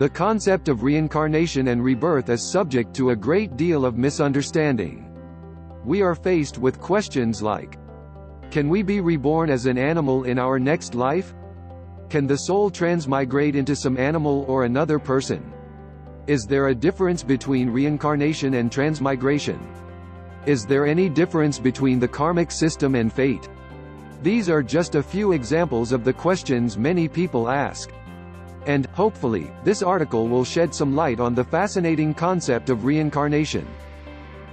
The concept of reincarnation and rebirth is subject to a great deal of misunderstanding. We are faced with questions like, can we be reborn as an animal in our next life? Can the soul transmigrate into some animal or another person? Is there a difference between reincarnation and transmigration? Is there any difference between the karmic system and fate? These are just a few examples of the questions many people ask. And, hopefully, this article will shed some light on the fascinating concept of reincarnation.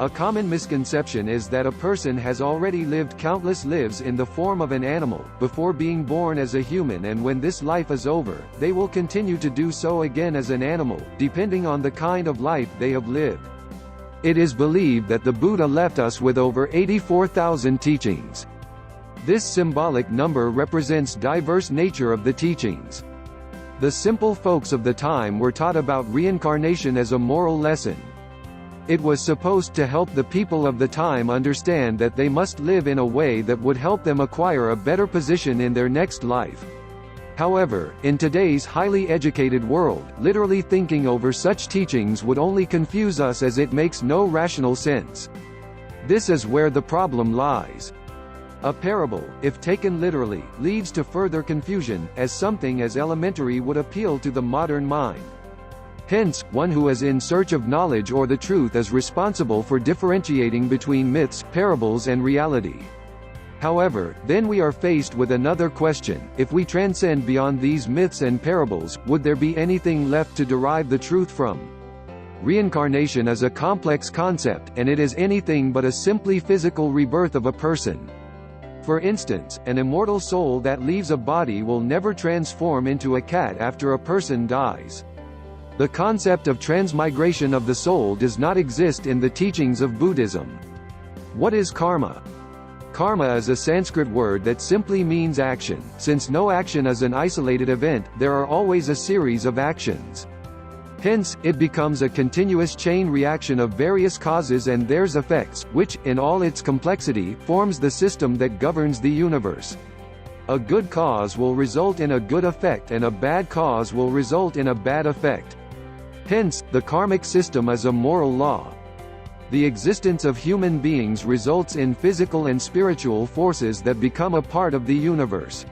A common misconception is that a person has already lived countless lives in the form of an animal, before being born as a human, and when this life is over, they will continue to do so again as an animal, depending on the kind of life they have lived. It is believed that the Buddha left us with over 84,000 teachings. This symbolic number represents diverse nature of the teachings. The simple folks of the time were taught about reincarnation as a moral lesson. It was supposed to help the people of the time understand that they must live in a way that would help them acquire a better position in their next life. However, in today's highly educated world, literally thinking over such teachings would only confuse us, as it makes no rational sense. This is where the problem lies. A parable, if taken literally, leads to further confusion, as something as elementary would appeal to the modern mind. Hence, one who is in search of knowledge or the truth is responsible for differentiating between myths, parables and reality. However, then we are faced with another question: if we transcend beyond these myths and parables, would there be anything left to derive the truth from? Reincarnation is a complex concept, and it is anything but a simply physical rebirth of a person. For instance, an immortal soul that leaves a body will never transform into a cat after a person dies. The concept of transmigration of the soul does not exist in the teachings of Buddhism. What is karma? Karma is a Sanskrit word that simply means action. Since no action is an isolated event, there are always a series of actions. Hence, it becomes a continuous chain reaction of various causes and their effects, which, in all its complexity, forms the system that governs the universe. A good cause will result in a good effect, and a bad cause will result in a bad effect. Hence, the karmic system is a moral law. The existence of human beings results in physical and spiritual forces that become a part of the universe.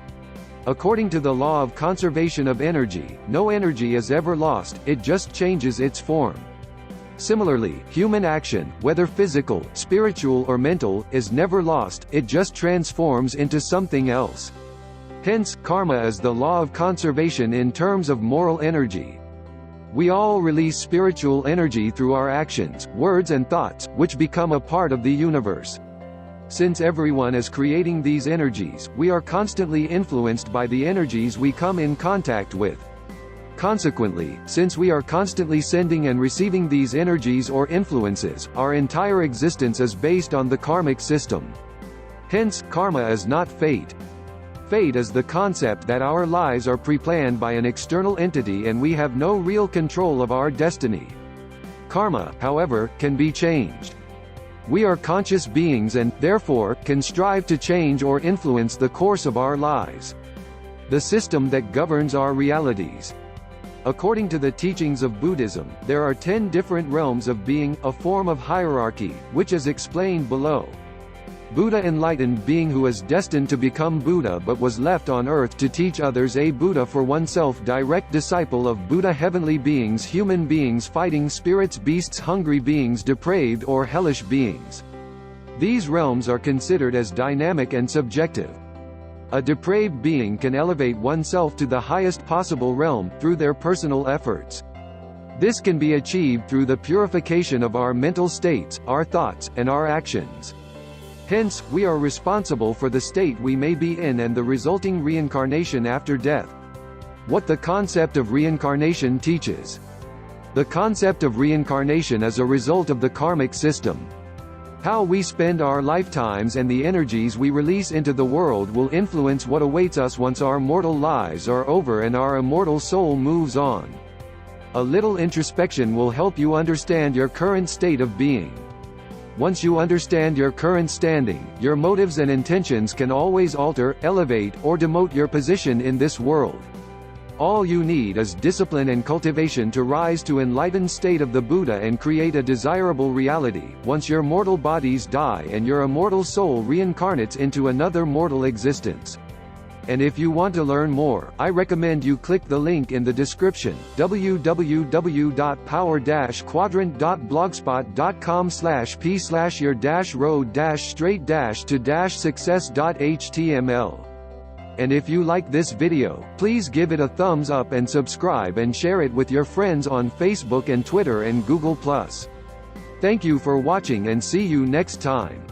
According to the law of conservation of energy, no energy is ever lost, it just changes its form. Similarly, human action, whether physical, spiritual or mental, is never lost, it just transforms into something else. Hence, karma is the law of conservation in terms of moral energy. We all release spiritual energy through our actions, words and thoughts, which become a part of the universe. Since everyone is creating these energies, we are constantly influenced by the energies we come in contact with. Consequently, since we are constantly sending and receiving these energies or influences, our entire existence is based on the karmic system. Hence, karma is not fate. Fate is the concept that our lives are pre-planned by an external entity and we have no real control of our destiny. Karma, however, can be changed. We are conscious beings and, therefore, can strive to change or influence the course of our lives. The system that governs our realities. According to the teachings of Buddhism, there are 10 different realms of being, a form of hierarchy, which is explained below. Buddha, enlightened being who is destined to become Buddha but was left on earth to teach others. A Buddha for oneself, direct disciple of Buddha. Heavenly beings, human beings, fighting spirits, beasts, hungry beings, depraved or hellish beings. These realms are considered as dynamic and subjective. A depraved being can elevate oneself to the highest possible realm, through their personal efforts. This can be achieved through the purification of our mental states, our thoughts, and our actions. Hence, we are responsible for the state we may be in and the resulting reincarnation after death. What the concept of reincarnation teaches. The concept of reincarnation is a result of the karmic system. How we spend our lifetimes and the energies we release into the world will influence what awaits us once our mortal lives are over and our immortal soul moves on. A little introspection will help you understand your current state of being. Once you understand your current standing, your motives and intentions can always alter, elevate, or demote your position in this world. All you need is discipline and cultivation to rise to enlightened state of the Buddha and create a desirable reality. Once your mortal bodies die and your immortal soul reincarnates into another mortal existence. And if you want to learn more, I recommend you click the link in the description, www.power-quadrant.blogspot.com/p/your-road-straight-to-success.html. And if you like this video, please give it a thumbs up and subscribe and share it with your friends on Facebook and Twitter and Google+. Thank you for watching and see you next time.